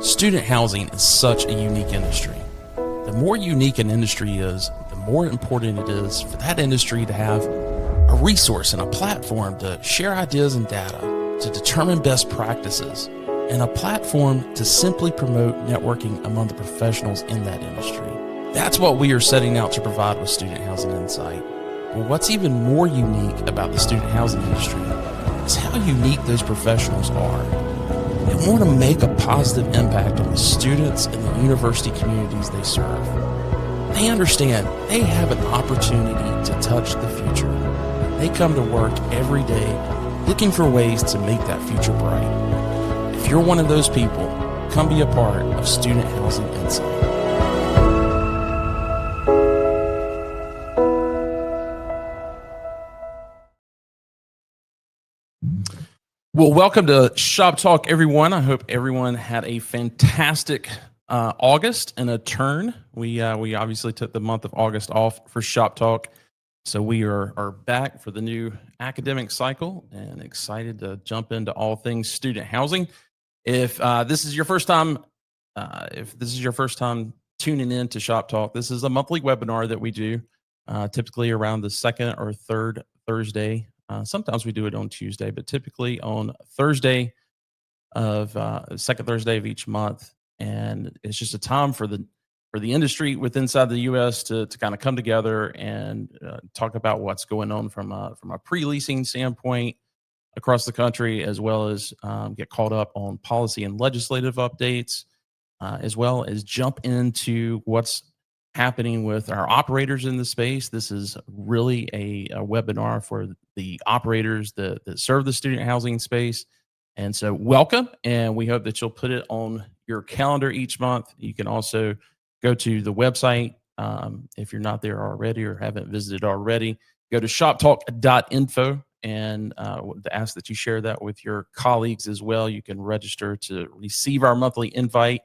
Student housing is such a unique industry. The more unique an industry is, the more important it is for that industry to have a resource and a platform to share ideas and data, to determine best practices, and a platform to simply promote networking among the professionals in that industry. That's what we are setting out to provide with Student Housing Insight. But what's even more unique about the student housing industry is how unique those professionals are. They want to make a positive impact on the students and the university communities they serve. They understand they have an opportunity to touch the future. They come to work every day looking for ways to make that future bright. If you're one of those people, come be a part of Student Housing Insight. Well, welcome to Shop Talk, everyone. I hope everyone had a fantastic August and a turn. We obviously took the month of August off for Shop Talk, so we are back for the new academic cycle and excited to jump into all things student housing. If this is your first time, tuning in to Shop Talk, this is a monthly webinar that we do, typically around the second or third Thursday. Sometimes we do it on Tuesday, but typically on Thursday of second Thursday of each month. And it's just a time for the industry inside the U.S. to kind of come together and talk about what's going on from a pre-leasing standpoint across the country, as well as get caught up on policy and legislative updates, as well as jump into what's happening with our operators in the space. This is really a webinar for the operators that serve the student housing space. And so welcome, and we hope that you'll put it on your calendar each month. You can also go to the website if you're not there already or haven't visited already. Go to shoptalk.info and ask that you share that with your colleagues as well. You can register to receive our monthly invite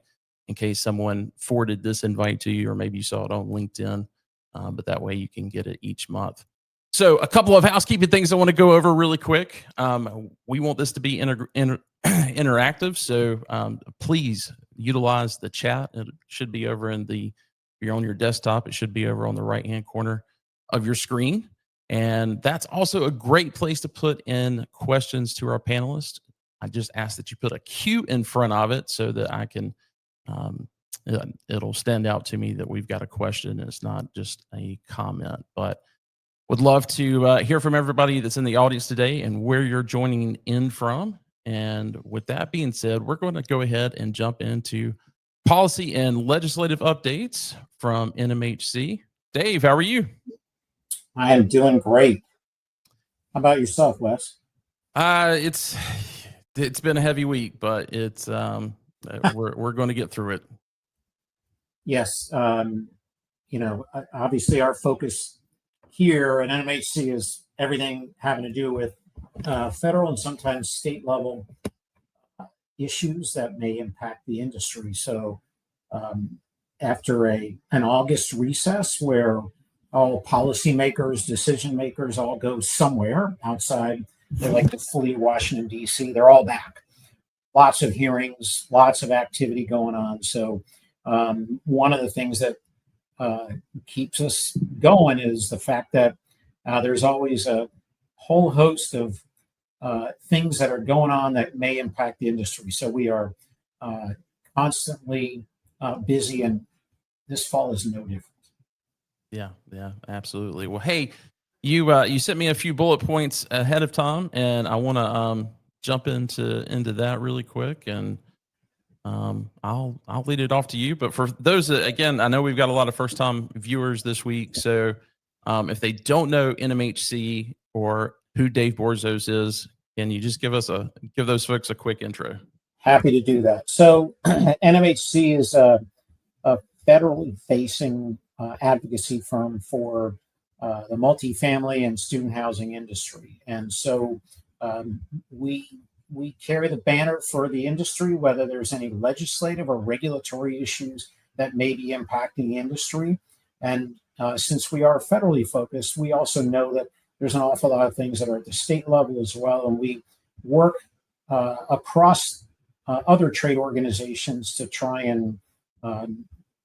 in case someone forwarded this invite to you, or maybe you saw it on LinkedIn, but that way you can get it each month. So a couple of housekeeping things I want to go over really quick. We want this to be interactive, so please utilize the chat. It should be over if you're on your desktop, it should be over on the right-hand corner of your screen. And that's also a great place to put in questions to our panelists. I just ask that you put a Q in front of it so that I can it'll stand out to me that we've got a question and it's not just a comment. But would love to hear from everybody that's in the audience today and where you're joining in from. And with that being said, we're going to go ahead and jump into policy and legislative updates from NMHC. Dave, how are you? I am doing great. How about yourself, Wes? It's been a heavy week, but it's we're going to get through it. Yes. Obviously our focus here at NMHC is everything having to do with federal and sometimes state level issues that may impact the industry. So after an August recess where all policymakers, decision makers all go somewhere outside, they like to flee Washington, D.C., they're all back. Lots of hearings, lots of activity going on. So one of the things that keeps us going is the fact that there's always a whole host of things that are going on that may impact the industry. So we are constantly busy, and this fall is no different. Yeah, absolutely. Well, hey, you sent me a few bullet points ahead of time, and I want to jump into that really quick, and I'll lead it off to you. But for those that, again, I know we've got a lot of first time viewers this week, so if they don't know NMHC or who Dave Borzos is, can you just give those folks a quick intro? Happy to do that. So NMHC is a federally facing advocacy firm for the multifamily and student housing industry, and so we carry the banner for the industry, whether there's any legislative or regulatory issues that may be impacting the industry. And since we are federally focused, we also know that there's an awful lot of things that are at the state level as well. And we work across other trade organizations to try and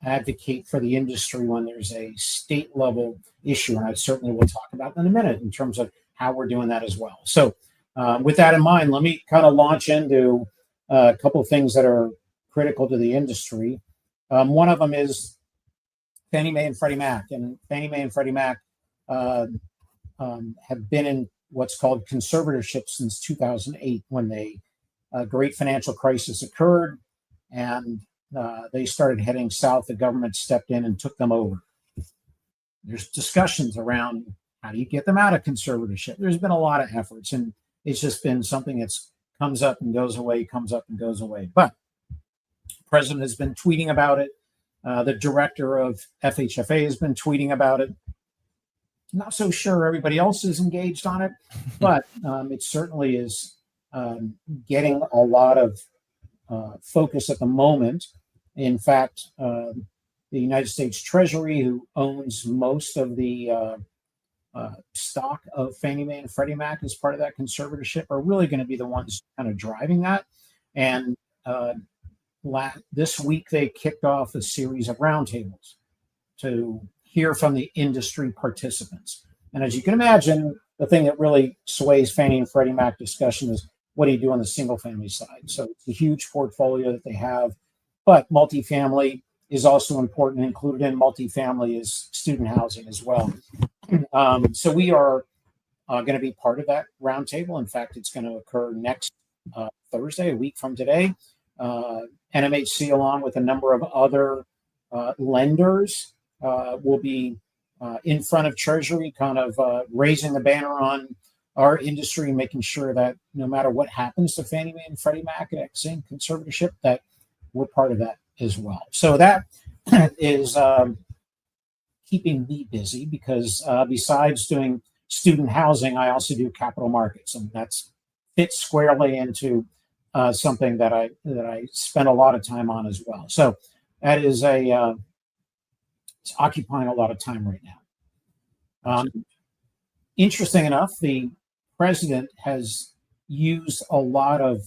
advocate for the industry when there's a state level issue. And I certainly will talk about that in a minute in terms of how we're doing that as well. So with that in mind, let me kind of launch into a couple of things that are critical to the industry. One of them is Fannie Mae and Freddie Mac. And Fannie Mae and Freddie Mac have been in what's called conservatorship since 2008, when the great financial crisis occurred and they started heading south. The government stepped in and took them over. There's discussions around how do you get them out of conservatorship. There's been a lot of efforts, and it's just been something that's comes up and goes away, comes up and goes away. But the president has been tweeting about it. The director of FHFA has been tweeting about it. Not so sure everybody else is engaged on it, but it certainly is getting a lot of focus at the moment. In fact, the United States Treasury, who owns most of the stock of Fannie Mae and Freddie Mac as part of that conservatorship, are really going to be the ones kind of driving that. And this week, they kicked off a series of roundtables to hear from the industry participants. And as you can imagine, the thing that really sways Fannie and Freddie Mac discussion is, what do you do on the single family side? So it's a huge portfolio that they have, but multifamily is also important. Included in multifamily is student housing as well. So we are going to be part of that roundtable. In fact, it's going to occur next Thursday, a week from today. NMHC, along with a number of other lenders, will be in front of Treasury, kind of raising the banner on our industry, making sure that no matter what happens to Fannie Mae and Freddie Mac at same conservatorship, that we're part of that as well. So that is keeping me busy, because besides doing student housing, I also do capital markets, and that's fits squarely into something that I spend a lot of time on as well. So that is it's occupying a lot of time right now. Interesting enough, the president has used a lot of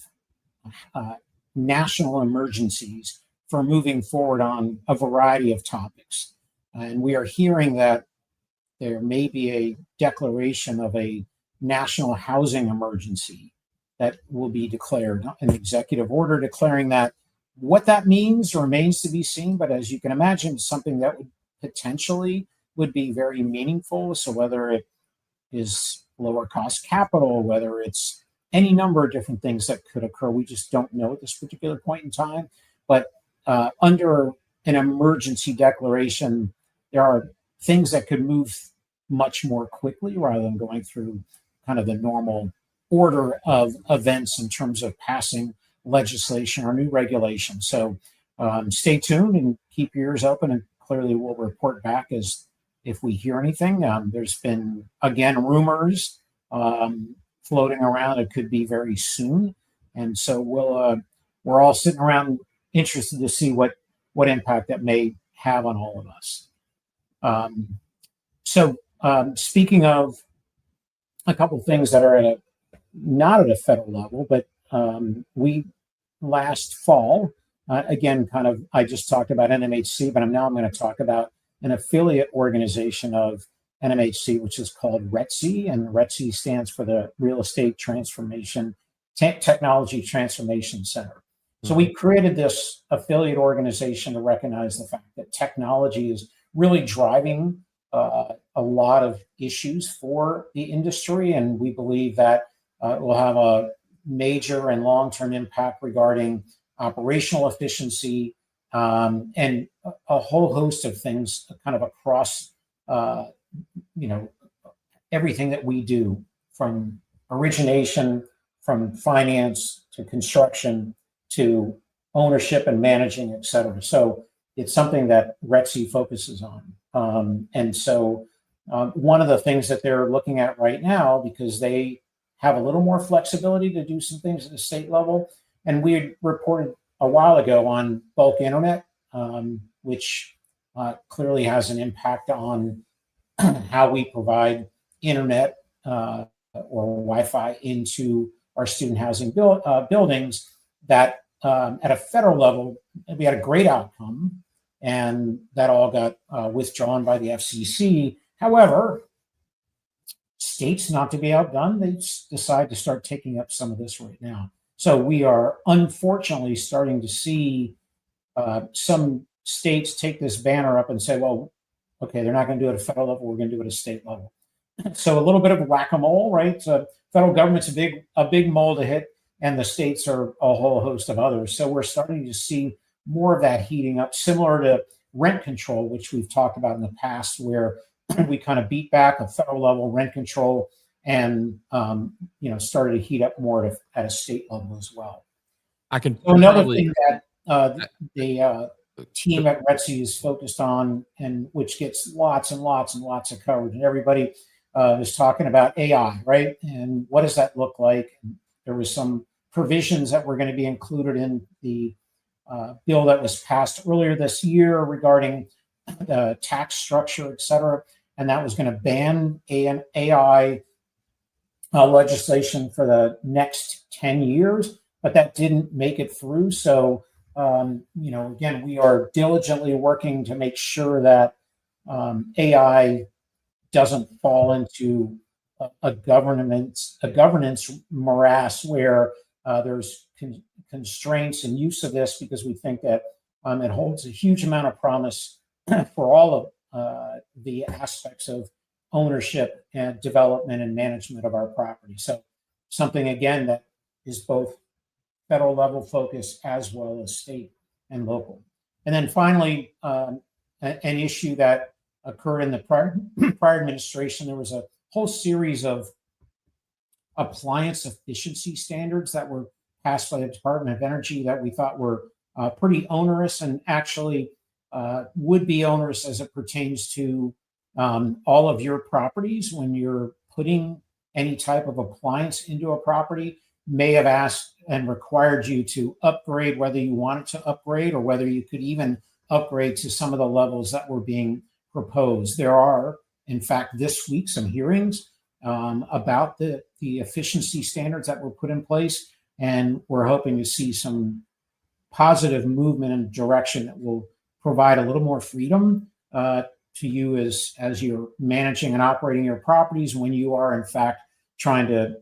national emergencies for moving forward on a variety of topics. And we are hearing that there may be a declaration of a national housing emergency that will be declared, an executive order declaring that. What that means remains to be seen, but as you can imagine, something that would potentially would be very meaningful. So whether it is lower cost capital, whether it's any number of different things that could occur, we just don't know at this particular point in time. But under an emergency declaration, there are things that could move much more quickly rather than going through kind of the normal order of events in terms of passing legislation or new regulation. So stay tuned and keep your ears open, and clearly we'll report back as if we hear anything. There's been, again, rumors floating around. It could be very soon. And so we're all sitting around interested to see what impact that may have on all of us. Speaking of a couple of things that are not at a federal level, but we last fall, again, kind of, I just talked about NMHC, but I'm going to talk about an affiliate organization of NMHC, which is called RETC, and RETC stands for the Real Estate Transformation Technology Transformation Center. So we created this affiliate organization to recognize the fact that technology is really driving a lot of issues for the industry, and we believe that it will have a major and long-term impact regarding operational efficiency and a whole host of things kind of across everything that we do, from origination, from finance to construction to ownership and managing, et cetera. So it's something that RETC focuses on. And so one of the things that they're looking at right now, because they have a little more flexibility to do some things at the state level, and we had reported a while ago on bulk internet, which clearly has an impact on how we provide internet or Wi-Fi into our student housing buildings, that at a federal level, we had a great outcome, and that all got withdrawn by the FCC. However, states, not to be outdone, they decide to start taking up some of this right now. So we are unfortunately starting to see some states take this banner up and say, well, okay, they're not going to do it at a federal level, we're going to do it at a state level. So a little bit of whack-a-mole, right? So federal government's a big mole to hit, and the states are a whole host of others. So we're starting to see more of that heating up, similar to rent control, which we've talked about in the past, where we kind of beat back a federal level rent control and started to heat up more at a state level as well. So another thing that the team at RETC is focused on, and which gets lots and lots and lots of coverage, and everybody is talking about AI, right? And what does that look like? And there was some provisions that were going to be included in the bill that was passed earlier this year regarding the tax structure, et cetera. And that was going to ban AI legislation for the next 10 years, but that didn't make it through. So, again, we are diligently working to make sure that AI doesn't fall into a governance morass where there's constraints and use of this, because we think that it holds a huge amount of promise for all of the aspects of ownership and development and management of our property. So something, again, that is both federal level focus as well as state and local. And then finally, an issue that occurred in the prior administration, there was a whole series of appliance efficiency standards that were passed by the Department of Energy that we thought were pretty onerous, and actually would be onerous as it pertains to all of your properties. When you're putting any type of appliance into a property, may have asked and required you to upgrade, whether you wanted to upgrade or whether you could even upgrade to some of the levels that were being proposed. There are, in fact, this week some hearings about the efficiency standards that were put in place, and we're hoping to see some positive movement in direction that will provide a little more freedom to you as you're managing and operating your properties, when you are in fact trying to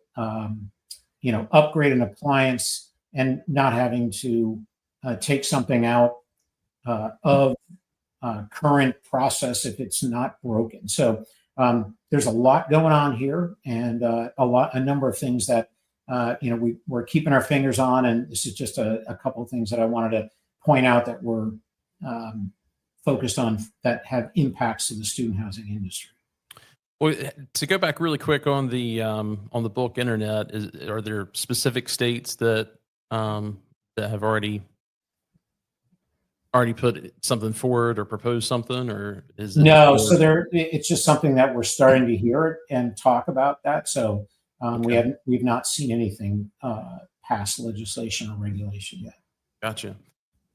upgrade an appliance and not having to take something out of current process if it's not broken. So there's a lot going on here, and a number of things that we're keeping our fingers on. And this is just a couple of things that I wanted to point out that we're focused on that have impacts to the student housing industry. Well, to go back really quick on the bulk internet, are there specific states that have already put something forward or proposed something, or is it? No, so it's just something that we're starting to hear and talk about that. So okay. We've not seen anything pass legislation or regulation yet. Gotcha.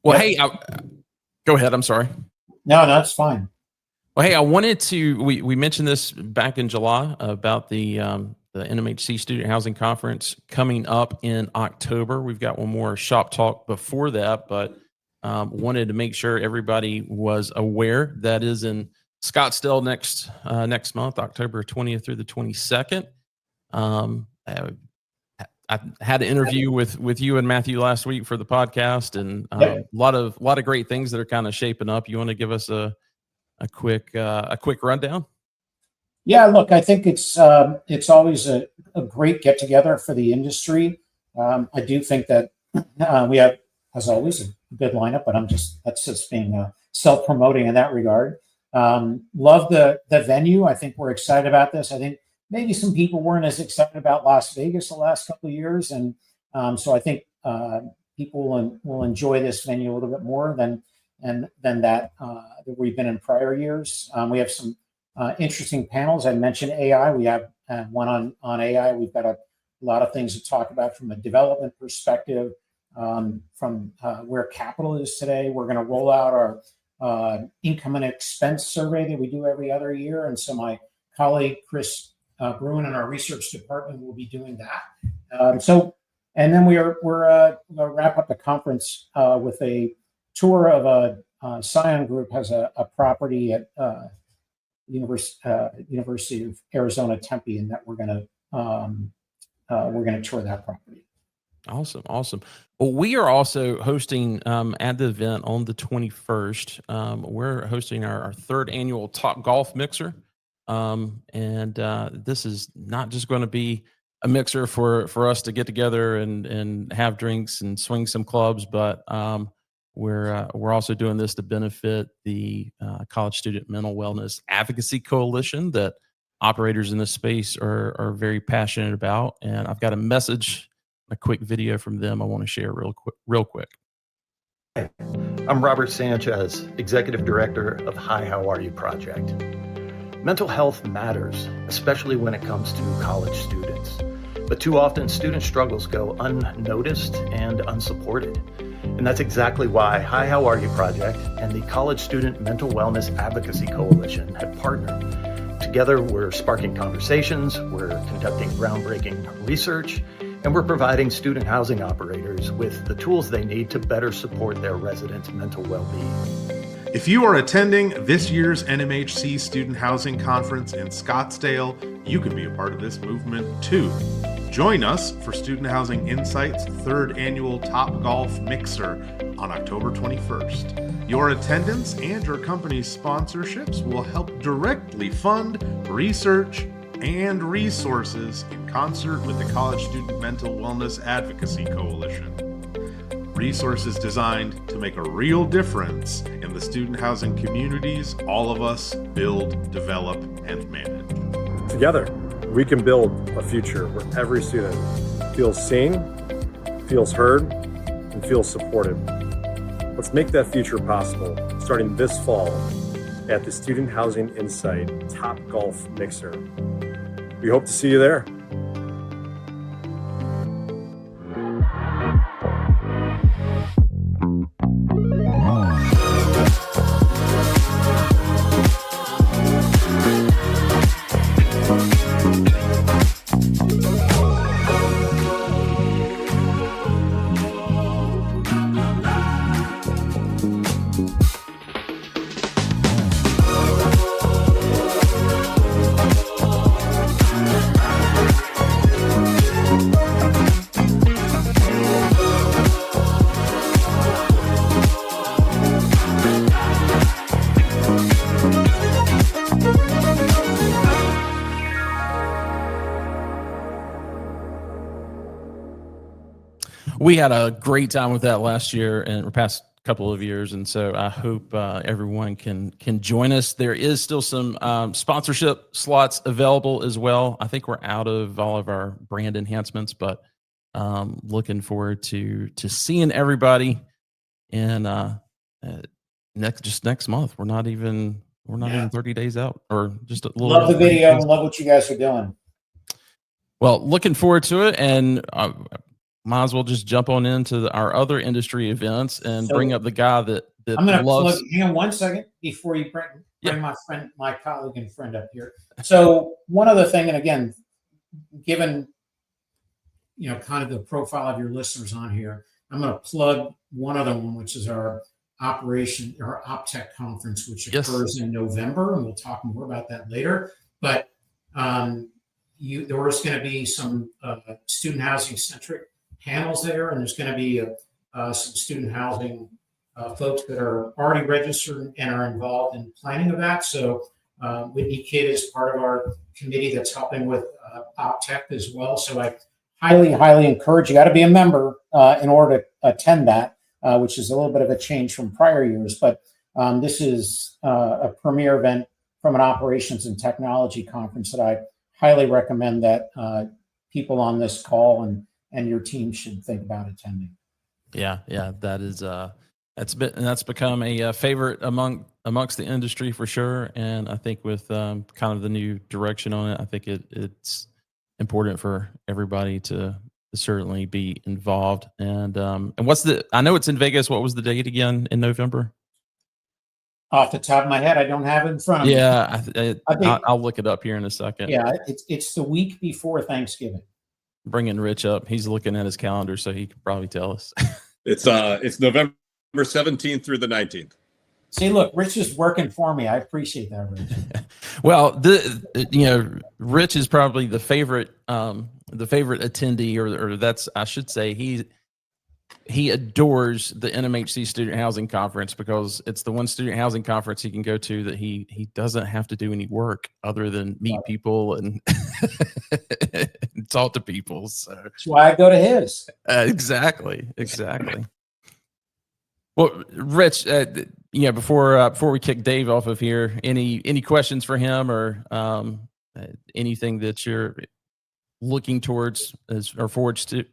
Well, yep. Hey, go ahead. I'm sorry. No, that's fine. Well, hey, I wanted to, we mentioned this back in July about the NMHC Student Housing Conference coming up in October. We've got one more Shop Talk before that, but wanted to make sure everybody was aware. That is in Scottsdale next month, October 20th through the 22nd. I had an interview with you and Matthew last week for the podcast, and a lot of great things that are kind of shaping up. You want to give us a quick rundown? Yeah, look, I think it's always a great get together for the industry. I do think that we have, as always, a good lineup, but that's just being self-promoting in that regard. Love the venue. I think we're excited about this. I think maybe some people weren't as excited about Las Vegas the last couple of years, and so I think people will enjoy this venue a little bit more than that we've been in prior years. We have some interesting panels. I mentioned AI. We have one on AI. We've got a lot of things to talk about from a development perspective, from where capital is today. We're going to roll out our income and expense survey that we do every other year, and so my colleague Chris Bruin in our research department will be doing that. And then we're going to wrap up the conference with a tour of a Scion Group has a property at University of Arizona Tempe, and that we're going to tour that property. Awesome. Awesome. Well, we are also hosting at the event on the 21st. We're hosting our third annual TopGolf mixer. And this is not just going to be a mixer for us to get together and have drinks and swing some clubs, but we're also doing this to benefit the College Student Mental Wellness Advocacy Coalition that operators in this space are very passionate about. And I've got a quick video from them I want to share real quick. Hi, I'm Robert Sanchez, Executive Director of Hi, How Are You Project. Mental health matters, especially when it comes to college students. But too often, student struggles go unnoticed and unsupported. And that's exactly why Hi, How Are You Project and the College Student Mental Wellness Advocacy Coalition have partnered. Together, we're sparking conversations, we're conducting groundbreaking research, and we're providing student housing operators with the tools they need to better support their residents' mental well-being. If you are attending this year's NMHC Student Housing Conference in Scottsdale, you can be a part of this movement too. Join us for Student Housing Insights' third annual TopGolf Mixer on October 21st. Your attendance and your company's sponsorships will help directly fund research and resources in concert with the College Student Mental Wellness Advocacy Coalition. Resources designed to make a real difference in the student housing communities all of us build, develop, and manage. Together, we can build a future where every student feels seen, feels heard, and feels supported. Let's make that future possible starting this fall at the Student Housing Insight TopGolf Mixer. We hope to see you there. We had a great time with that last year and the past couple of years, and so I hope everyone can join us. There is still some sponsorship slots available as well. I think we're out of all of our brand enhancements, but looking forward to seeing everybody. And next month, we're not even 30 days out, or just a little. Love the video and love what you guys are doing. Well, looking forward to it, and might as well just jump on into our other industry events and bring up the guy that I'm going to loves. Hang on one second before you bring my colleague and friend up here. So one other thing, and again, given kind of the profile of your listeners on here, I'm going to plug one other one, which is our OpTech conference, which occurs in November, and we'll talk more about that later. But there is going to be some student housing centric panels there, and there's going to be some student housing folks that are already registered and are involved in planning of that. So Whitney Kidd is part of our committee that's helping with OpTech as well. So I highly encourage you. Got to be a member in order to attend that, which is a little bit of a change from prior years. But this is a premier event from an operations and technology conference that I highly recommend that people on this call and your team should think about attending. Yeah, that is that's become a favorite amongst the industry for sure. And I think with kind of the new direction on it, I think it's important for everybody to certainly be involved. And I know it's in Vegas. What was the date again in November? Off the top of my head, I don't have it in front of me. Yeah, I'll look it up here in a second. Yeah, it's the week before Thanksgiving. bringing Rich up. He's looking at his calendar, so he could probably tell us. It's November 17th through the 19th. See, look, Rich is working for me. I appreciate that, Rich. Well, Rich is probably the favorite attendee, or that's, I should say, he adores the NMHC Student Housing Conference because it's the one student housing conference he can go to that he doesn't have to do any work other than meet people and talk to people. So That's why I go to his. exactly. Well, Rich, before we kick Dave off of here, any questions for him or anything that you're looking towards or forwards to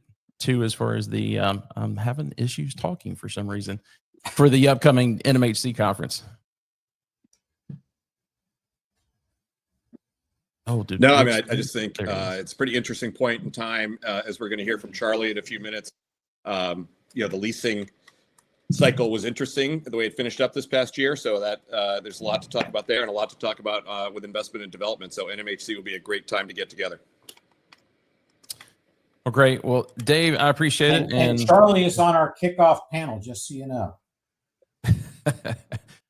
as far as the I'm having issues talking for some reason for the upcoming NMHC conference? Oh, dude. No, I mean, I just think it's a pretty interesting point in time as we're going to hear from Charlie in a few minutes. The leasing cycle was interesting the way it finished up this past year. So that there's a lot to talk about there and a lot to talk about with investment and development. So NMHC will be a great time to get together. Well, great. Well, Dave, I appreciate it. And Charlie is on our kickoff panel, just so you know.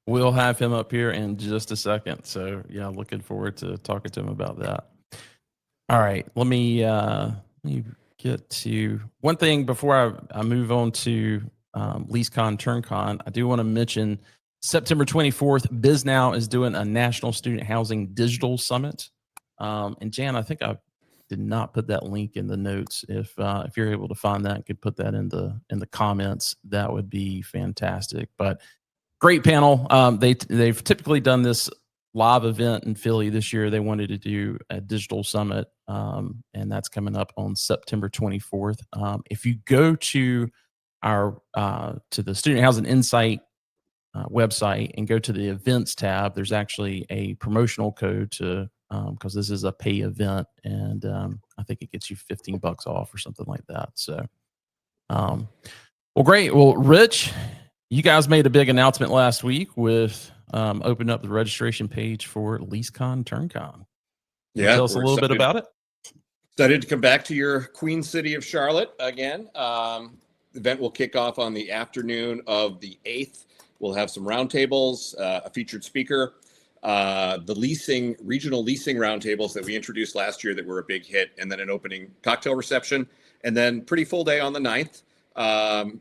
We'll have him up here in just a second. So yeah, looking forward to talking to him about that. All right. Let me get to one thing before I move on to LeaseCon+TurnCon. I do want to mention September 24th, BizNow is doing a National Student Housing Digital Summit. And Jan, I think I did not put that link in the notes. If you're able to find that and could put that in the comments, that would be fantastic. But great panel. They've typically done this live event in Philly. This year they wanted to do a digital summit, and that's coming up on September 24th. If you go to our to the Student Housing Insight website and go to the events tab, there's actually a promotional code to because this is a pay event, and I think it gets you $15 off or something like that. So, well, great. Well, Rich, you guys made a big announcement last week with opening up the registration page for LeaseCon+TurnCon. Yeah, tell us a little bit about it. Excited to come back to your Queen City of Charlotte again. The event will kick off on the afternoon of the 8th. We'll have some roundtables, a featured speaker, the regional leasing roundtables that we introduced last year that were a big hit, and then an opening cocktail reception, and then pretty full day on the 9th.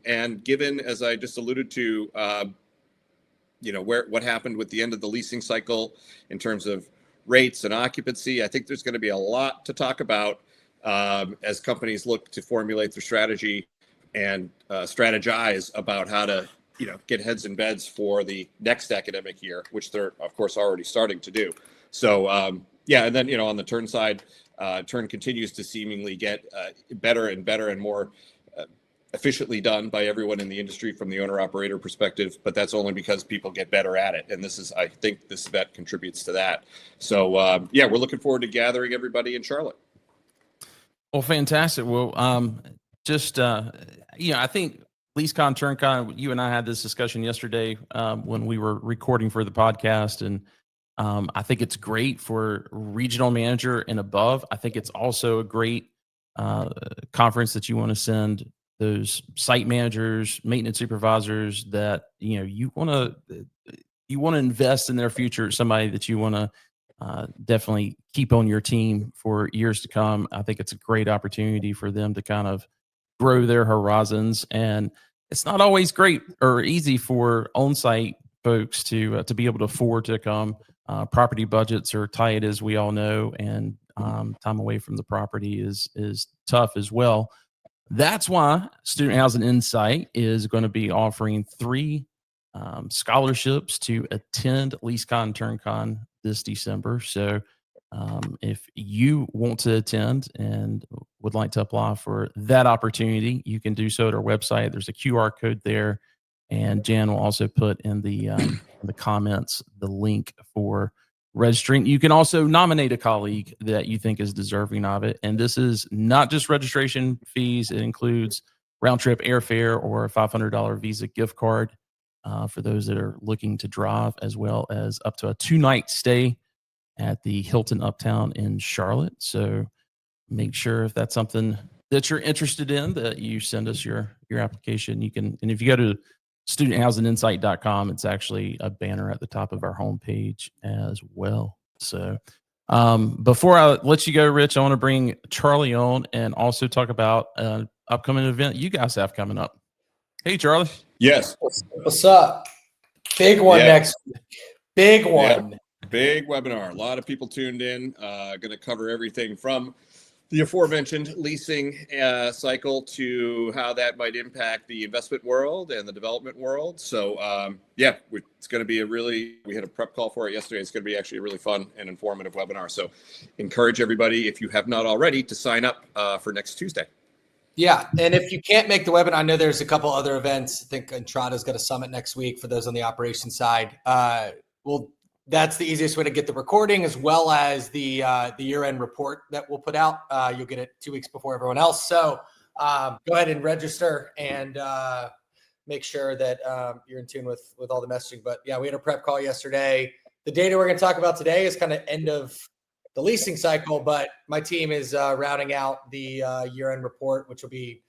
And given, as I just alluded to, what happened with the end of the leasing cycle in terms of rates and occupancy, I think there's going to be a lot to talk about as companies look to formulate their strategy and strategize about how to get heads in beds for the next academic year, which they're of course already starting to do. So and then on the Turn side, Turn continues to seemingly get better and better and more efficiently done by everyone in the industry from the owner operator perspective, but that's only because people get better at it. And I think this event contributes to that. So we're looking forward to gathering everybody in Charlotte. Well, fantastic. Well, I think LeaseCon+TurnCon, you and I had this discussion yesterday when we were recording for the podcast, and I think it's great for regional manager and above. I think it's also a great conference that you want to send those site managers, maintenance supervisors that you want to invest in their future, somebody that you want to definitely keep on your team for years to come. I think it's a great opportunity for them to kind of grow their horizons, and it's not always great or easy for on-site folks to be able to afford to come. Property budgets are tight, as we all know, and time away from the property is tough as well. That's why Student Housing Insight is going to be offering 3 scholarships to attend LeaseCon+TurnCon this December. So if you want to attend and would like to apply for that opportunity, you can do so at our website. There's a QR code there, and Jan will also put in the comments the link for registering. You can also nominate a colleague that you think is deserving of it. And this is not just registration fees. It includes round trip airfare or a $500 Visa gift card for those that are looking to drive, as well as up to a 2-night stay at the Hilton Uptown in Charlotte. So make sure if that's something that you're interested in, that you send us your application. You can, and if you go to studenthousingInsight.com, it's actually a banner at the top of our homepage as well. So before I let you go, Rich, I want to bring Charlie on and also talk about an upcoming event you guys have coming up. Hey, Charlie. Yes. What's up? Big one next week. Big one. Yeah. Big webinar. A lot of people tuned in. Going to cover everything from the aforementioned leasing cycle to how that might impact the investment world and the development world. So yeah, it's going to be we had a prep call for it yesterday. It's going to be actually a really fun and informative webinar. So encourage everybody, if you have not already, to sign up for next Tuesday. Yeah. And if you can't make the webinar, I know there's a couple other events. I think Entrada's got a summit next week for those on the operations side. That's the easiest way to get the recording, as well as the year-end report that we'll put out. You'll get it 2 weeks before everyone else. So go ahead and register and make sure that you're in tune with all the messaging. But yeah, we had a prep call yesterday. The data we're going to talk about today is kind of end of the leasing cycle, but my team is rounding out the year-end report, which will be,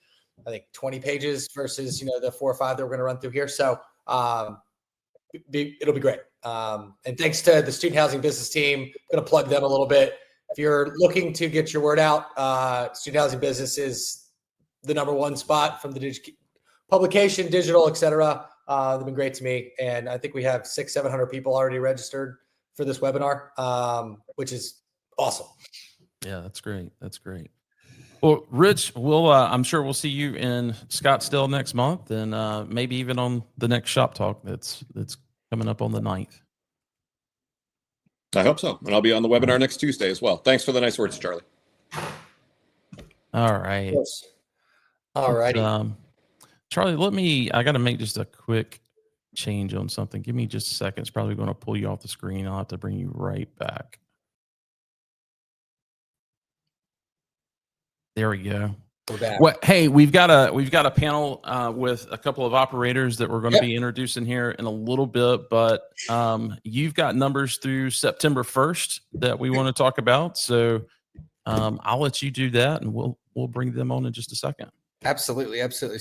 I think, 20 pages versus, the 4 or 5 that we're going to run through here. So it'll be great. And thanks to the student housing business team, I'm going to plug them a little bit. If you're looking to get your word out, student housing business is the #1 spot from the publication, digital, et cetera. They've been great to me. And I think we have 600-700 people already registered for this webinar, which is awesome. Yeah, that's great. That's great. Well, Rich, I'm sure we'll see you in Scottsdale next month, and maybe even on the next Shop Talk that's coming up on the 9th. I hope so. And I'll be on the webinar next Tuesday as well. Thanks for the nice words, Charlie. All right. Yes. All righty. Charlie, I got to make just a quick change on something. Give me just a second. It's probably going to pull you off the screen. I'll have to bring you right back. There we go. Well, hey, we've got a panel with a couple of operators that we're going to be introducing here in a little bit, but you've got numbers through September 1st that we want to talk about. So I'll let you do that, and we'll bring them on in just a second. Absolutely. So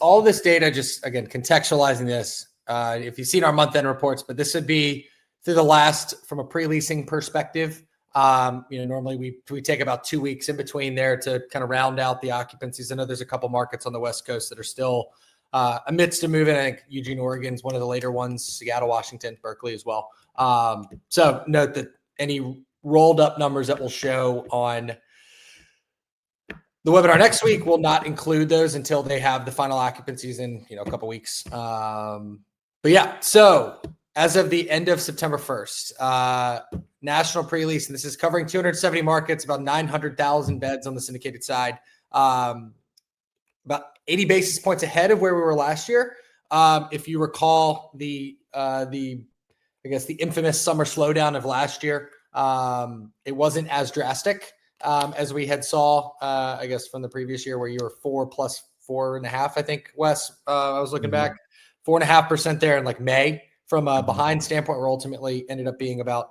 all this data, just again contextualizing this. If you've seen our month-end reports, but this would be through the last from a pre-leasing perspective. Normally we take about 2 weeks in between there to kind of round out the occupancies. I know there's a couple markets on the West Coast that are still amidst a move-in. I think Eugene, Oregon's one of the later ones, Seattle, Washington, Berkeley as well. So note that any rolled up numbers that we'll show on the webinar next week will not include those until they have the final occupancies in, a couple weeks. But yeah, so as of the end of September 1st, national pre-lease, and this is covering 270 markets, about 900,000 beds on the syndicated side, about 80 basis points ahead of where we were last year. If you recall the infamous summer slowdown of last year, it wasn't as drastic as we had saw, from the previous year where you were 4 plus 4.5, I think, Wes, I was looking back, 4.5% there in like May. From a behind standpoint, we're ultimately ended up being about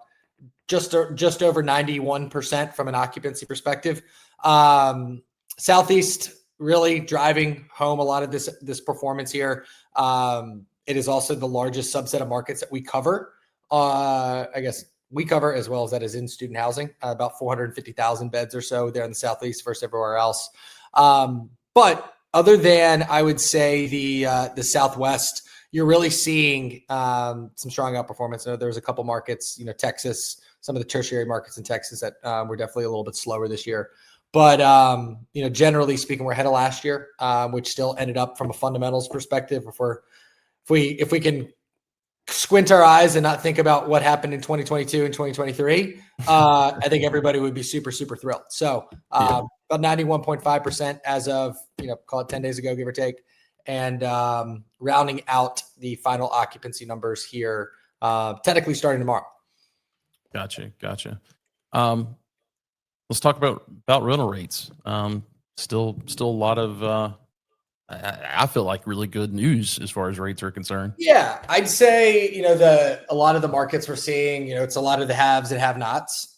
just over 91% from an occupancy perspective. Southeast really driving home a lot of this performance here. It is also the largest subset of markets that we cover. We cover, as well as that is in student housing, about 450,000 beds or so there in the Southeast versus everywhere else. But other than, I would say, the Southwest, you're really seeing some strong outperformance. I know there was a couple markets, Texas, some of the tertiary markets in Texas that were definitely a little bit slower this year. But, generally speaking, we're ahead of last year, which still ended up from a fundamentals perspective. If we can squint our eyes and not think about what happened in 2022 and 2023, I think everybody would be super, super thrilled. So about 91.5% as of, call it 10 days ago, give or take. And rounding out the final occupancy numbers here, technically starting tomorrow. Gotcha. Let's talk about rental rates. Still a lot of, I feel like really good news as far as rates are concerned. Yeah, I'd say, a lot of the markets we're seeing, it's a lot of the haves and have-nots.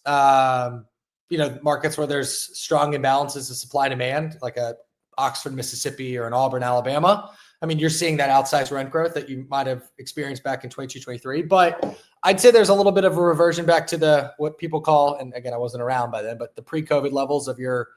markets where there's strong imbalances of supply and demand, like a Oxford, Mississippi, or an Auburn, Alabama. I mean, you're seeing that outsized rent growth that you might have experienced back in 22, 23. But I'd say there's a little bit of a reversion back to what people call, and again, I wasn't around by then, but the pre-COVID levels of your,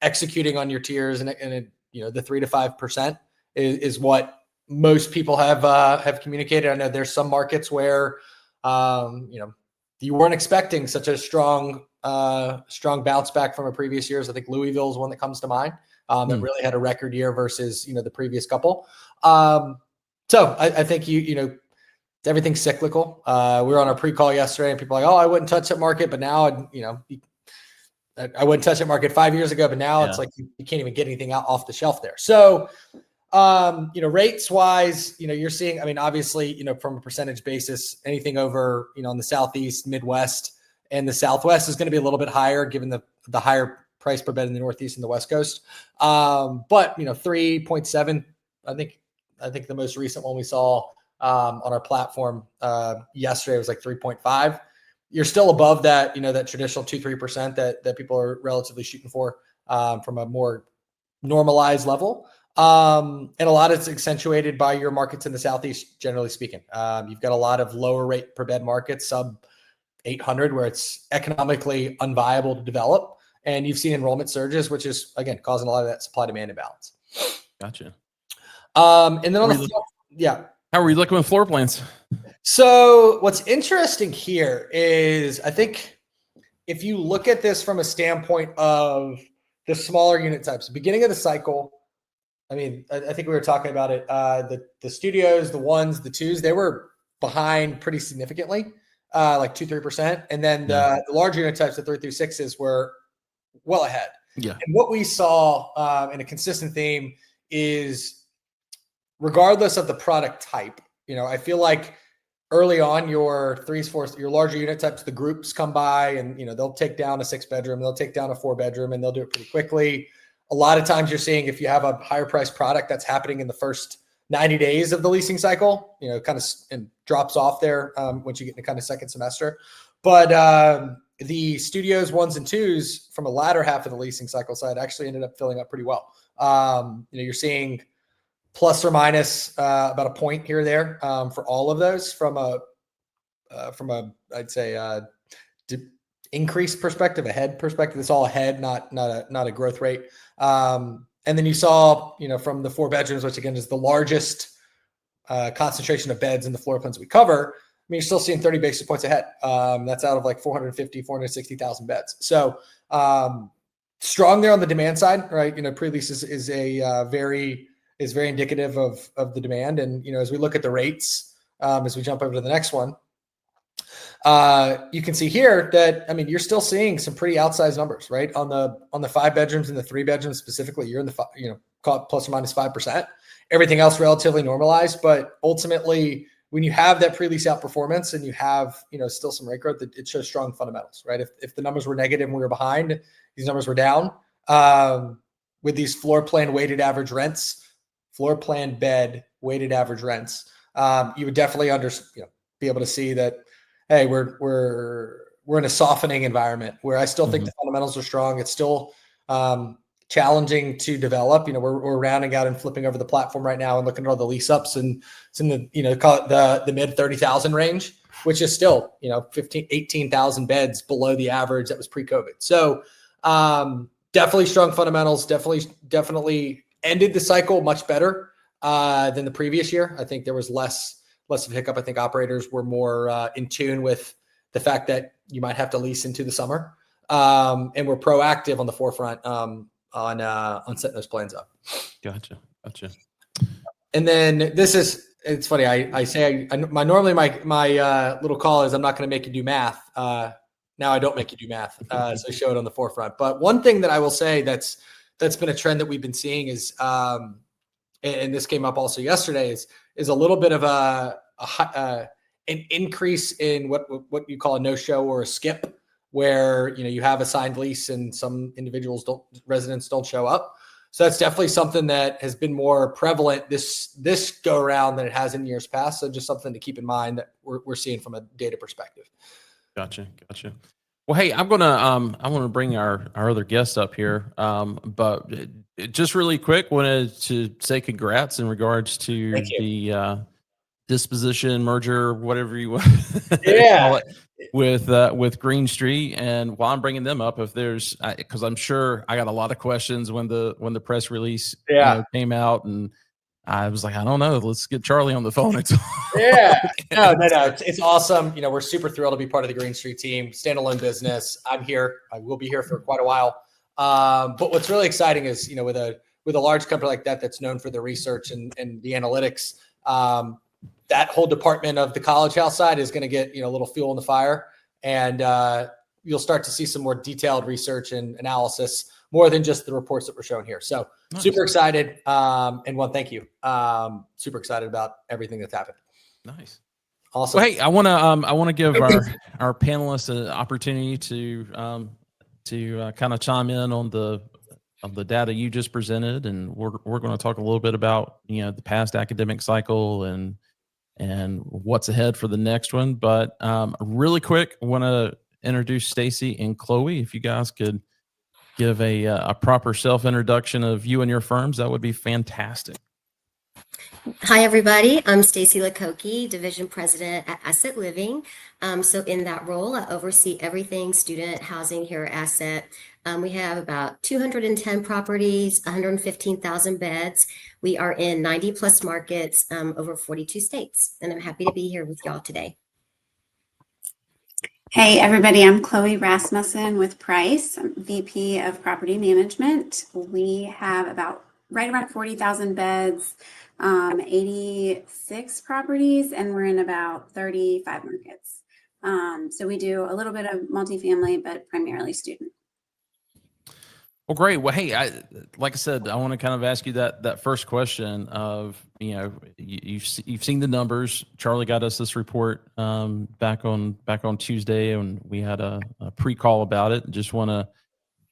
executing on your tiers and the 3 to 5% is what most people have communicated. I know there's some markets where, you weren't expecting such a strong bounce back from a previous years. I think Louisville is one that comes to mind. That really had a record year versus, the previous couple. So I think everything's cyclical. We were on our pre-call yesterday and people are like, oh, I wouldn't touch that market, but now, I wouldn't touch that market 5 years ago, but now it's like you can't even get anything out off the shelf there. So, rates wise, you're seeing, I mean, obviously, from a percentage basis, anything over, in the Southeast, Midwest, and the Southwest is going to be a little bit higher given the higher price per bed in the Northeast and the West Coast. But 3.7, I think the most recent one we saw on our platform yesterday was like 3.5. You're still above that, that traditional 2-3% that people are relatively shooting for from a more normalized level. And a lot is accentuated by your markets in the Southeast, generally speaking. You've got a lot of lower rate per bed markets, sub 800, where it's economically unviable to develop. And you've seen enrollment surges, which is, again, causing a lot of that supply demand imbalance. Gotcha. And then how are we looking with floor plans? So what's interesting here is, I think if you look at this from a standpoint of the smaller unit types, beginning of the cycle, I mean, I think we were talking about it. The studios, the ones, the twos, they were behind pretty significantly, like 2-3%. And then the larger unit types, the 3 through 6s, were well ahead. Yeah. And what we saw in a consistent theme is, regardless of the product type, I feel like early on your 3s, 4s, your larger unit types, the groups come by and, they'll take down a 6-bedroom, they'll take down a 4-bedroom, and they'll do it pretty quickly. A lot of times you're seeing, if you have a higher priced product, that's happening in the first 90 days of the leasing cycle, kind of, and drops off there once you get into kind of second semester. But the studios 1s and 2s from a latter half of the leasing cycle side actually ended up filling up pretty well. You're seeing plus or minus about a point here or there for all of those from a I'd say increase perspective, a head perspective. It's all ahead, not a growth rate. And then you saw, from the 4 bedrooms, which again is the largest concentration of beds in the floor plans we cover. I mean, you're still seeing 30 basis points ahead. That's out of like 460,000 beds. So strong there on the demand side, right? Pre-lease is very indicative of the demand. And, as we look at the rates, as we jump over to the next one, you can see here that, I mean, you're still seeing some pretty outsized numbers, right? On the 5 bedrooms and the 3 bedrooms specifically, you're in the, call it plus or minus 5%. Everything else relatively normalized, but ultimately, when you have that pre-lease outperformance and you have, still some rate growth, it shows strong fundamentals, right? If the numbers were negative and we were behind, these numbers were down. With these floor plan weighted average rents, floor plan bed weighted average rents, you would definitely be able to see that, hey, we're in a softening environment where I still think the fundamentals are strong. It's still challenging to develop. We're rounding out and flipping over the platform right now and looking at all the lease ups, and it's in the call it the mid 30,000 range, which is still 18,000 beds below the average that was pre-COVID. So definitely strong fundamentals. Definitely ended the cycle much better than the previous year. I think there was less of a hiccup. I think operators were more in tune with the fact that you might have to lease into the summer, and we're proactive on the forefront on setting those plans up. Gotcha. And then it's funny. I say normally my little call is, I'm not going to make you do math. Now I don't make you do math. So I show it on the forefront. But one thing that I will say that's been a trend that we've been seeing is, and this came up also yesterday, is a little bit of an increase in what you call a no-show or a skip, where you have a signed lease and some residents don't show up. So that's definitely something that has been more prevalent this go around than it has in years past. So just something to keep in mind that we're seeing from a data perspective. Gotcha. Well, hey, I want to bring our other guest up here, but just really quick, wanted to say congrats in regards to Thank you. the disposition, merger, whatever you want Yeah. call it, with Green Street. And while I'm bringing them up, if there's, because I'm sure I got a lot of questions when the press release came out, and I was like, I don't know, let's get Charlie on the phone. Yeah, no, it's awesome. You know, we're super thrilled to be part of the Green Street team, standalone business. I'm here. I will be here for quite a while. But what's really exciting is, you know, with a large company like that that's known for the research and the analytics, that whole department of the college house side is going to get, you know, a little fuel in the fire, and you'll start to see some more detailed research and analysis, more than just the reports that we're showing here. So Nice. Super excited. And one, thank you. Super excited about everything that's happened. Nice. Awesome. Well, hey, I want to give our panelists an opportunity to kind of chime in on the data you just presented, and we're going to talk a little bit about, you know, the past academic cycle and what's ahead for the next one. But really quick, I want to introduce Stacy and Chloe. If you guys could give a proper self introduction of you and your firms, that would be fantastic. Hi, everybody. I'm Stacy Lakoki, Division President at Asset Living. So in that role, I oversee everything student housing here at Asset. We have about 210 properties, 115,000 beds. We are in 90 plus markets, over 42 states, and I'm happy to be here with y'all today. Hey, everybody. I'm Chloe Rasmussen with Price. I'm VP of Property Management. We have right around 40,000 beds, 86 properties, and we're in about 35 markets. So we do a little bit of multifamily, but primarily student. Well, great. Well, hey, like I said, I want to kind of ask you that first question of, you know, you've seen the numbers. Charlie got us this report back on Tuesday, and we had a pre-call about it. Just want to,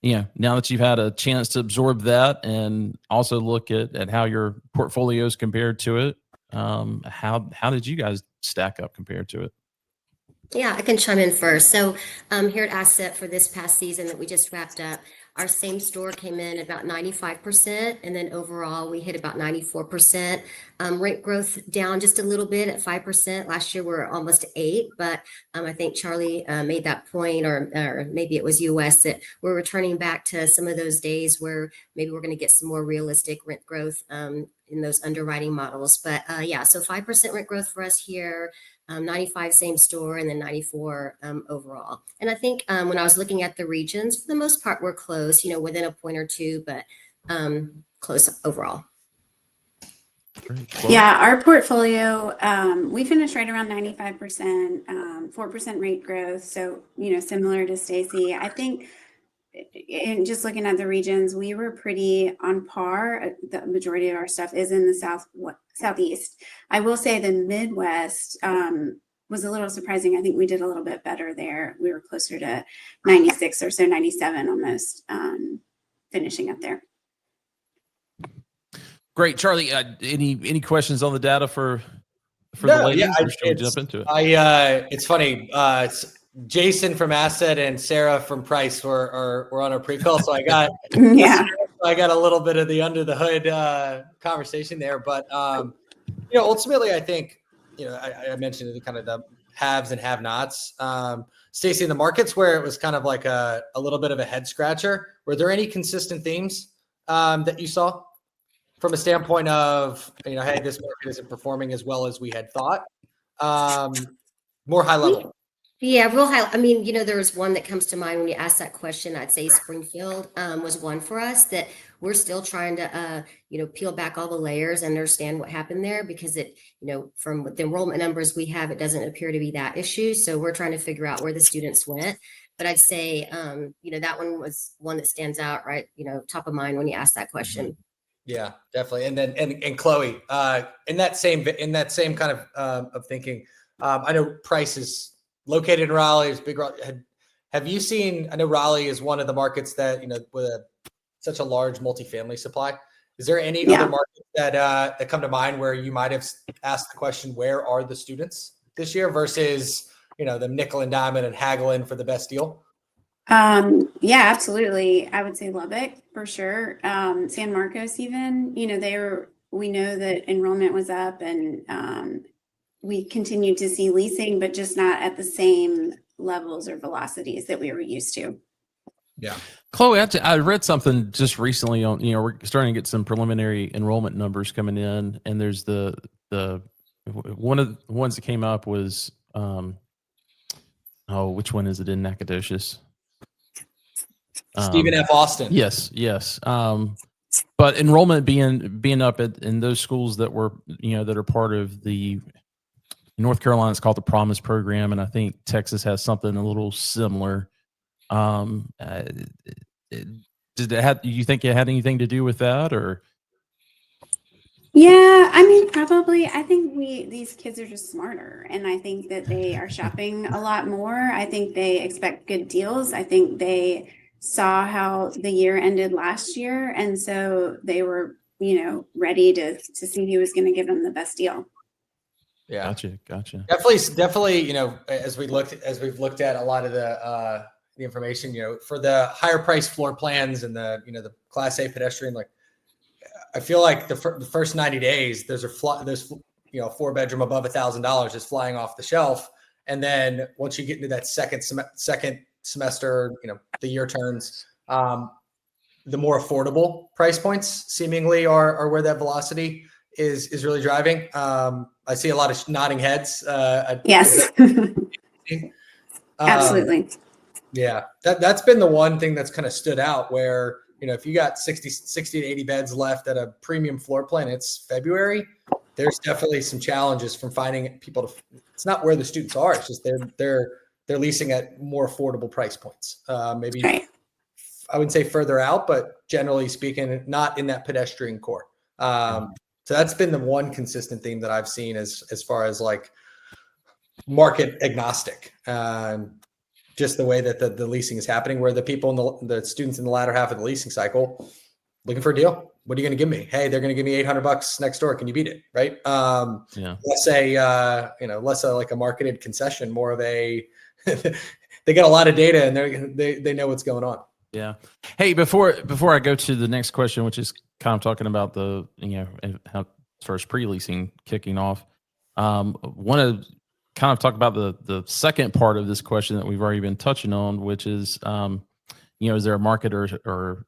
you know, now that you've had a chance to absorb that and also look at how your portfolios compared to it, how did you guys stack up compared to it? Yeah, I can chime in first. So here at Asset for this past season that we just wrapped up, our same store came in at about 95%, and then overall we hit about 94%. Rate growth down just a little bit at 5%. Last year we were almost 8%, but I think Charlie made that point, or maybe it was US, that we're returning back to some of those days where maybe we're going to get some more realistic rent growth in those underwriting models. But yeah, so 5% rent growth for us here. 95 same store, and then 94 overall. And I think when I was looking at the regions, for the most part, we're close, you know, within a point or two, but close overall. Yeah, our portfolio, we finished right around 95%, 4% rate growth. So, you know, similar to Stacy. I think in just looking at the regions, we were pretty on par. The majority of our stuff is in the Southeast. I will say the Midwest was a little surprising. I think we did a little bit better there. We were closer to 96 or so, 97 almost, finishing up there. Great. Charlie, any questions on the data for the ladies? Yeah, or should we jump into it? It's funny. It's Jason from Asset and Sarah from Price were on our pre-call, so I got I got a little bit of the under the hood conversation there. But you know, ultimately, I think, you know, I mentioned the kind of the haves and have-nots. Stacy, in the markets where it was kind of like a little bit of a head scratcher, were there any consistent themes that you saw from a standpoint of, you know, hey, this market isn't performing as well as we had thought? More high level. Yeah, real high. I mean, you know, there was one that comes to mind when you ask that question. I'd say Springfield was one for us that we're still trying to, you know, peel back all the layers and understand what happened there, because it, you know, from the enrollment numbers we have, it doesn't appear to be that issue. So we're trying to figure out where the students went. But I'd say, you know, that one was one that stands out, right? You know, top of mind when you ask that question. Yeah, definitely. And then, and Chloe, in that same kind of thinking, I know Price is located in Raleigh, is big. Have you seen? I know Raleigh is one of the markets that, you know, with such a large multifamily supply. Is there any other markets that come to mind where you might have asked the question, where are the students this year, versus, you know, them nickel and diamond and haggling for the best deal? Yeah, absolutely. I would say Lubbock for sure. San Marcos even, we know that enrollment was up and we continued to see leasing, but just not at the same levels or velocities that we were used to. Yeah. Chloe, I read something just recently on, we're starting to get some preliminary enrollment numbers coming in, and there's the one of the ones that came up was, which one is it in Nacogdoches? Stephen F. Austin. Yes. But enrollment being up in those schools that were, that are part of the North Carolina, it's called the Promise Program, and I think Texas has something a little similar. Did it have? You think it had anything to do with that, or? Yeah, I mean, probably. I think these kids are just smarter, and I think that they are shopping a lot more. I think they expect good deals. I think they saw how the year ended last year, and so they were, ready to see who was going to give them the best deal. Yeah, gotcha. Definitely. As we've looked at a lot of the information, for the higher price floor plans and the Class A pedestrian, like I feel like the first 90 days, there's 4-bedroom above $1,000 is flying off the shelf, and then once you get into that second semester, the year turns, the more affordable price points seemingly are where that velocity is really driving. I see a lot of nodding heads. Yes. Absolutely. Yeah, that's been the one thing that's kind of stood out where, if you got 60 to 80 beds left at a premium floor plan, it's February. There's definitely some challenges from finding people it's not where the students are. It's just they're leasing at more affordable price points. Maybe right. I wouldn't say further out, but generally speaking, not in that pedestrian core. So that's been the one consistent theme that I've seen as far as like market agnostic. Just the way that the leasing is happening, where the people the students in the latter half of the leasing cycle looking for a deal. What are you going to give me? Hey, they're going to give me $800 next door. Can you beat it? Right. Let's say, less like a marketed concession, more of a, they get a lot of data and they know what's going on. Yeah. Hey, before I go to the next question, which is kind of talking about the, how as far as pre-leasing kicking off, want to kind of talk about the second part of this question that we've already been touching on, which is, is there a market or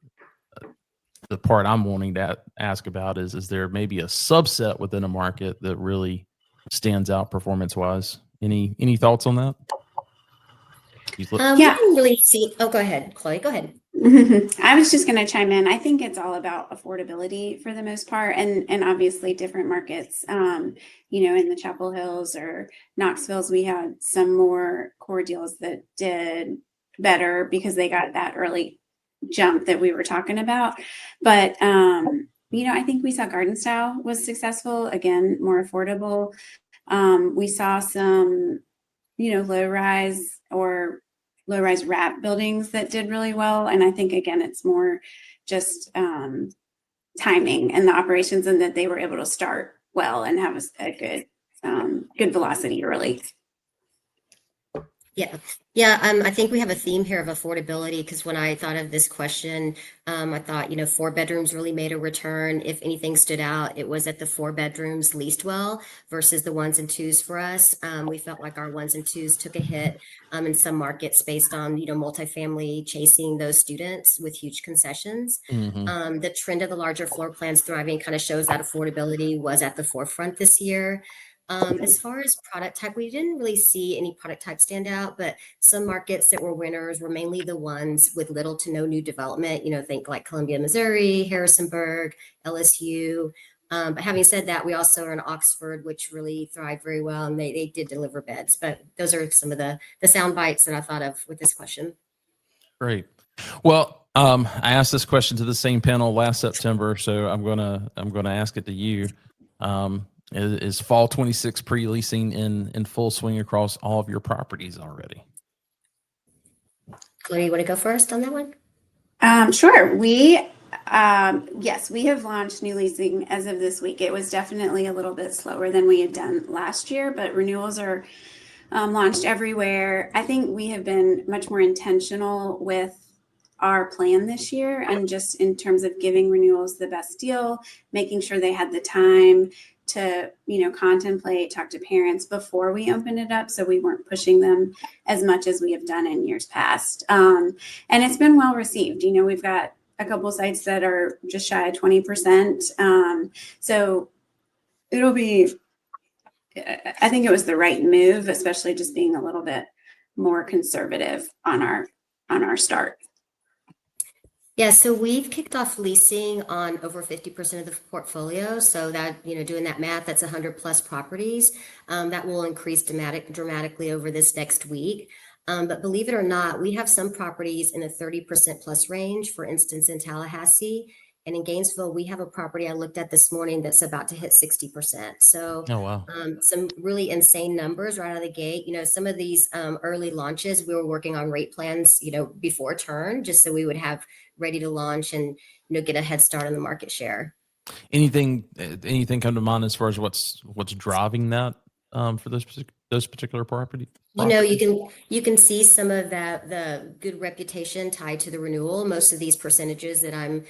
the part I'm wanting to ask about is there maybe a subset within a market that really stands out performance wise? Any thoughts on that? We didn't really see. Oh, go ahead, Chloe. Go ahead. I was just going to chime in. I think it's all about affordability for the most part, and obviously different markets. In the Chapel Hills or Knoxville's, we had some more core deals that did better because they got that early jump that we were talking about. But I think we saw Garden Style was successful, again, more affordable. We saw some low-rise wrap buildings that did really well. And I think, again, it's more just timing and the operations, and that they were able to start well and have a good velocity early. Yeah. I think we have a theme here of affordability, because when I thought of this question, I thought, 4 bedrooms really made a return. If anything stood out, it was that the 4 bedrooms leased well versus the 1s and 2s for us. We felt like our 1s and 2s took a hit in some markets based on, multifamily chasing those students with huge concessions. Mm-hmm. The trend of the larger floor plans thriving kind of shows that affordability was at the forefront this year. As far as product type, we didn't really see any product type stand out, but some markets that were winners were mainly the ones with little to no new development, think like Columbia, Missouri, Harrisonburg, LSU. But having said that, we also are in Oxford, which really thrived very well, and they did deliver beds. But those are some of the sound bites that I thought of with this question. Great. Well, I asked this question to the same panel last September, so I'm gonna ask it to you. Is fall 26 pre-leasing in full swing across all of your properties already? Chloe, you want to go first on that one? Sure. Yes, we have launched new leasing as of this week. It was definitely a little bit slower than we had done last year, but renewals are launched everywhere. I think we have been much more intentional with our plan this year, and just in terms of giving renewals the best deal, making sure they had the time to, contemplate, talk to parents before we opened it up, so we weren't pushing them as much as we have done in years past. And it's been well received. We've got a couple of sites that are just shy of 20%. So it'll be, I think it was the right move, especially just being a little bit more conservative on our start. Yeah, so we've kicked off leasing on over 50% of the portfolio. So that, doing that math, that's 100 plus properties. That will increase dramatically over this next week. But believe it or not, we have some properties in the 30% plus range, for instance, in Tallahassee. And in Gainesville, we have a property I looked at this morning that's about to hit 60%. So Oh, wow. some really insane numbers right out of the gate. Some of these early launches, we were working on rate plans, before turn, just so we would have ready to launch and, get a head start on the market share. Anything come to mind as far as what's driving that for those particular properties? You can see some of that, the good reputation tied to the renewal. Most of these percentages that I'm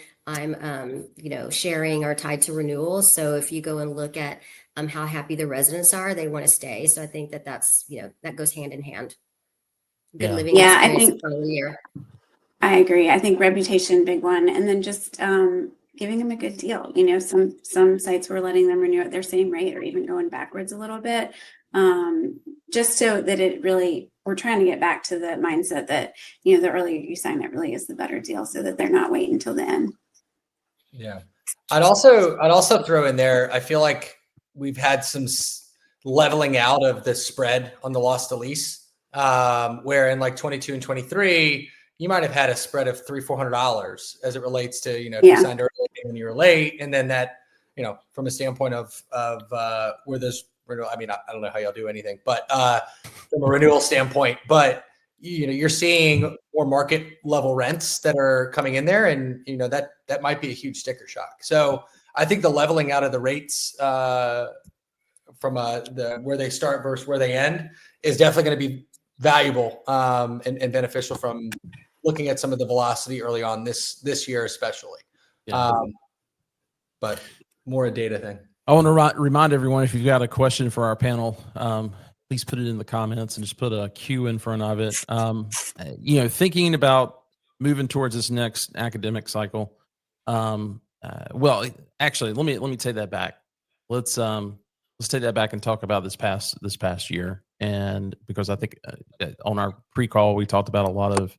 sharing are tied to renewals. So if you go and look at how happy the residents are, they want to stay. So I think that's that goes hand in hand. Good living experience I think for a year. I agree. I think reputation, big one, and then just giving them a good deal. Some sites we're letting them renew at their same rate or even going backwards a little bit, just so that we're trying to get back to the mindset that, the earlier you sign, it really is the better deal, so that they're not waiting until the end. Yeah. I'd also throw in there, I feel like we've had some leveling out of the spread on the loss to lease, where in like 22 and 23, you might have had a spread of $300-400 as it relates to, if you signed early when you were late. And then that, from a standpoint of where those renewal, I don't know how y'all do anything, but from a renewal standpoint, but you're seeing more market level rents that are coming in there, and that might be a huge sticker shock. So I think the leveling out of the rates from where they start versus where they end is definitely going to be valuable and beneficial from looking at some of the velocity early on this year, especially. Yeah. But more a data thing. I want to remind everyone, if you've got a question for our panel, please put it in the comments and just put a Q in front of it. Thinking about moving towards this next academic cycle. Well, actually, let me take that back. Let's take that back and talk about this past year. And because I think on our pre-call, we talked about a lot of,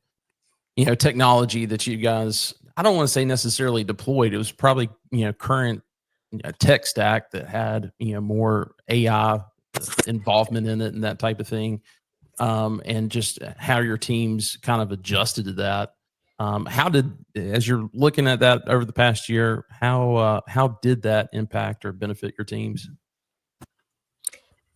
technology that you guys, I don't want to say necessarily deployed. It was probably, current tech stack that had, more AI involvement in it and that type of thing. And just how your teams kind of adjusted to that. As you're looking at that over the past year, how did that impact or benefit your teams?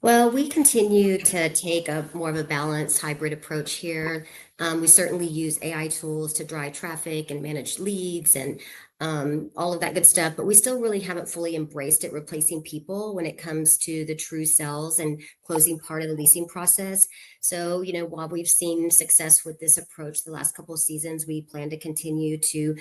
Well, we continue to take more of a balanced hybrid approach here. We certainly use AI tools to drive traffic and manage leads and all of that good stuff, but we still really haven't fully embraced it, replacing people when it comes to the true sales and closing part of the leasing process. So, while we've seen success with this approach the last couple of seasons, we plan to continue to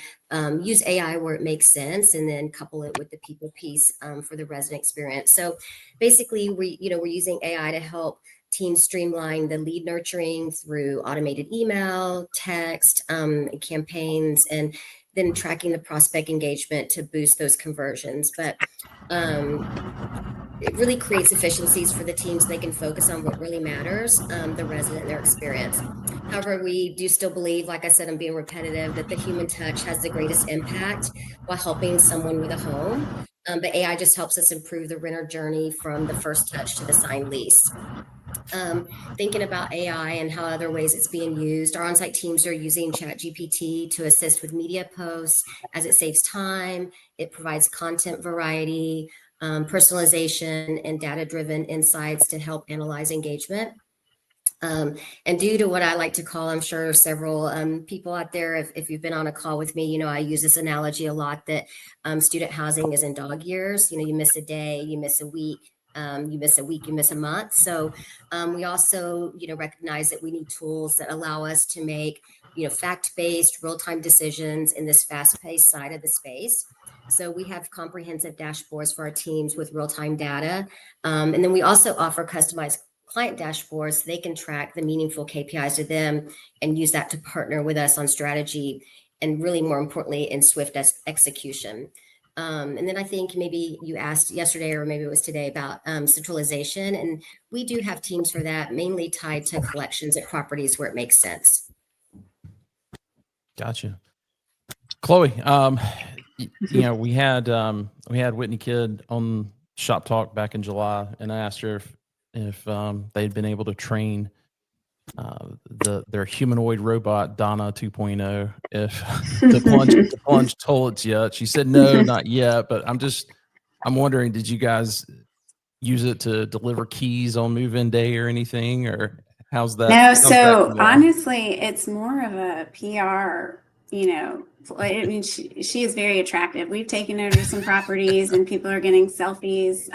use AI where it makes sense, and then couple it with the people piece for the resident experience. So basically, we're using AI to help teams streamline the lead nurturing through automated email, text, campaigns, and then tracking the prospect engagement to boost those conversions. But it really creates efficiencies for the teams. They can focus on what really matters, the resident and their experience. However, we do still believe, like I said, I'm being repetitive, that the human touch has the greatest impact while helping someone with a home. But AI just helps us improve the renter journey from the first touch to the signed lease. Thinking about AI and how other ways it's being used, our on-site teams are using ChatGPT to assist with media posts, as it saves time. It provides content variety, personalization, and data-driven insights to help analyze engagement. And due to what I like to call, I'm sure several people out there, if you've been on a call with me, I use this analogy a lot that student housing is in dog years. You miss a day, you miss a week, You miss a week, you miss a month. So we also, recognize that we need tools that allow us to make, fact-based, real-time decisions in this fast-paced side of the space. So we have comprehensive dashboards for our teams with real-time data. And then we also offer customized client dashboards so they can track the meaningful KPIs to them and use that to partner with us on strategy and really more importantly in swift execution. And then I think maybe you asked yesterday or maybe it was today about centralization, and we do have teams for that, mainly tied to collections at properties where it makes sense. Gotcha. Chloe, we had Whitney Kidd on Shop Talk back in July, and I asked her if they'd been able to train their humanoid robot Donna 2.0 to plunge toilets yet. She said no, not yet. But I'm wondering, did you guys use it to deliver keys on move-in day or anything, or how's that? No, so honestly, it's more of a PR, I mean, she is very attractive. We've taken her to some properties and people are getting selfies.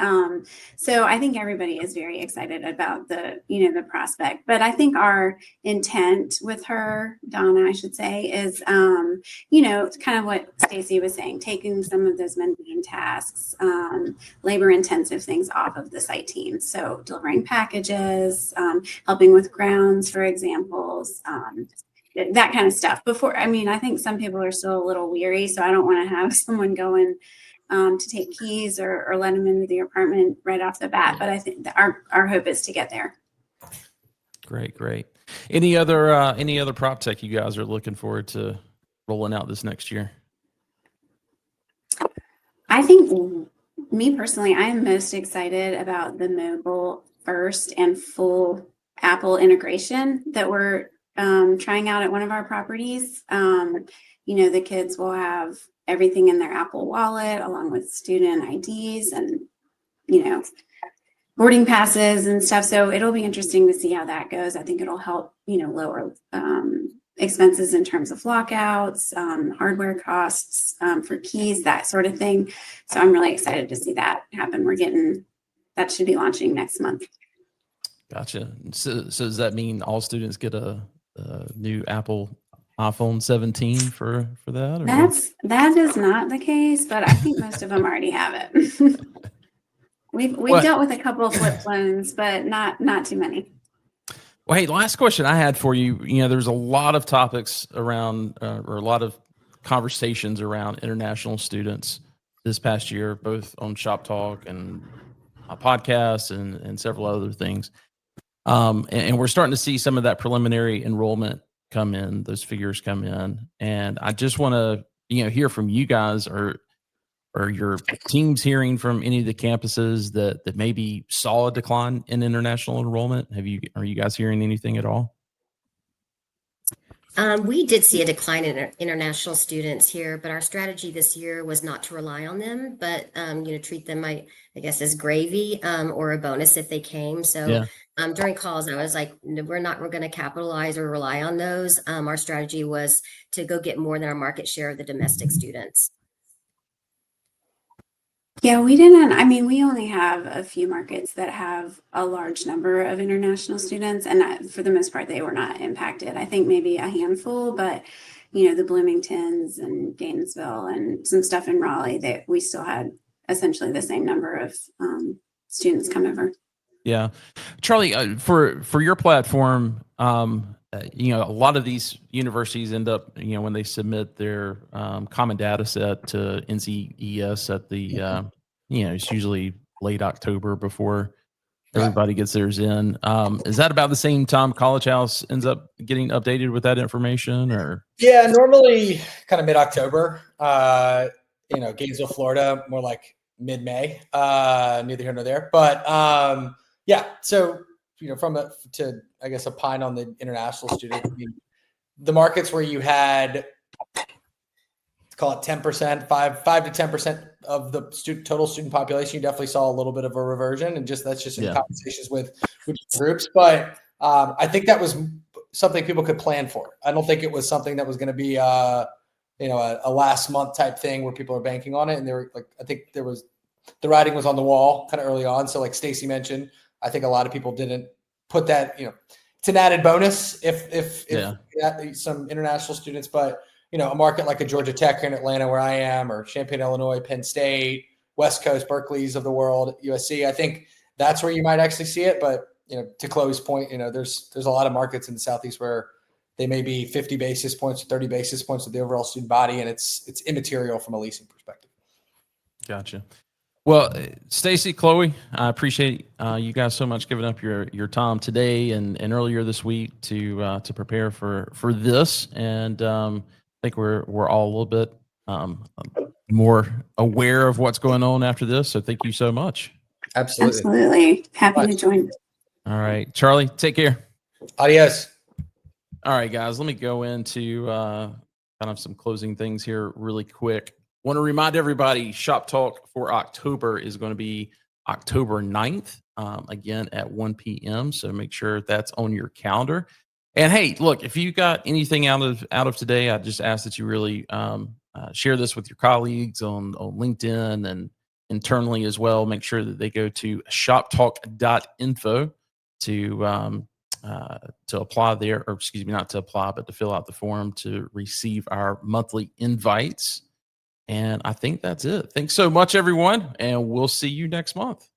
So I think everybody is very excited about the prospect. But I think our intent with her, Donna, I should say, is, kind of what Stacy was saying, taking some of those mundane tasks, labor-intensive things off of the site team. So delivering packages, helping with grounds, for examples, that kind of stuff. I think some people are still a little weary, so I don't want to have someone going to take keys or let them into the apartment right off the bat. But I think that our hope is to get there. Great. Any other prop tech you guys are looking forward to rolling out this next year? I think, me personally, I am most excited about the mobile first and full Apple integration that we're trying out at one of our properties. The kids will have everything in their Apple Wallet along with student IDs and, boarding passes and stuff. So it'll be interesting to see how that goes. I think it'll help, lower expenses in terms of lockouts, hardware costs for keys, that sort of thing. So I'm really excited to see that happen. That should be launching next month. Gotcha. So does that mean all students get a new Apple iPhone 17 for that? Or? That is not the case, but I think most of them already have it. We've dealt with a couple of flip phones, but not too many. Well, hey, last question I had for you. There's a lot of topics around, or a lot of conversations around international students this past year, both on Shop Talk and podcasts and several other things. And we're starting to see some of that preliminary enrollment come in, those figures come in. And I just want to, hear from you guys, or your teams hearing from any of the campuses that maybe saw a decline in international enrollment. Are you guys hearing anything at all? We did see a decline in international students here, but our strategy this year was not to rely on them, but treat them, I guess, as gravy or a bonus if they came. So during calls, I was like, we're going to capitalize or rely on those. Our strategy was to go get more than our market share of the domestic students. Yeah, we didn't. We only have a few markets that have a large number of international students, and for the most part, they were not impacted. I think maybe a handful, but the Bloomingtons and Gainesville and some stuff in Raleigh, that we still had essentially the same number of students come over. Yeah, Charlie, for your platform, a lot of these universities end up, when they submit their common data set to NCES at the, it's usually late October before everybody gets theirs in. Is that about the same time College House ends up getting updated with that information, or? Yeah, normally kind of mid-October. Gainesville, Florida, more like mid-May. Neither here nor there, but so. To I guess opine on the international student, the markets where you had, call it 10%, 5 to 10% of the total student population, you definitely saw a little bit of a reversion, and that's just in conversations with groups. But I think that was something people could plan for. I don't think it was something that was going to be a last month type thing where people are banking on it. And I think there was the writing was on the wall kind of early on. So like Stacy mentioned, I think a lot of people didn't put that, it's an added bonus if some international students, but a market like a Georgia Tech here in Atlanta where I am, or Champaign, Illinois, Penn State, West Coast, Berkeley's of the world, USC, I think that's where you might actually see it. But, to Chloe's point, there's a lot of markets in the Southeast where they may be 50 basis points or 30 basis points of the overall student body, and it's immaterial from a leasing perspective. Gotcha. Well, Stacy, Chloe, I appreciate you guys so much giving up your time today and earlier this week to prepare for this. And I think we're all a little bit more aware of what's going on after this. So thank you so much. Absolutely. Happy to join. All right, Charlie, take care. Adios. All right, guys, let me go into kind of some closing things here really quick. Want to remind everybody, Shop Talk for October is going to be October 9th, again at 1 p.m. So make sure that's on your calendar. And hey, look, if you got anything out of today, I just ask that you really share this with your colleagues on LinkedIn and internally as well. Make sure that they go to shoptalk.info to apply there, or excuse me, not to apply, but to fill out the form to receive our monthly invites. And I think that's it. Thanks so much, everyone. And we'll see you next month.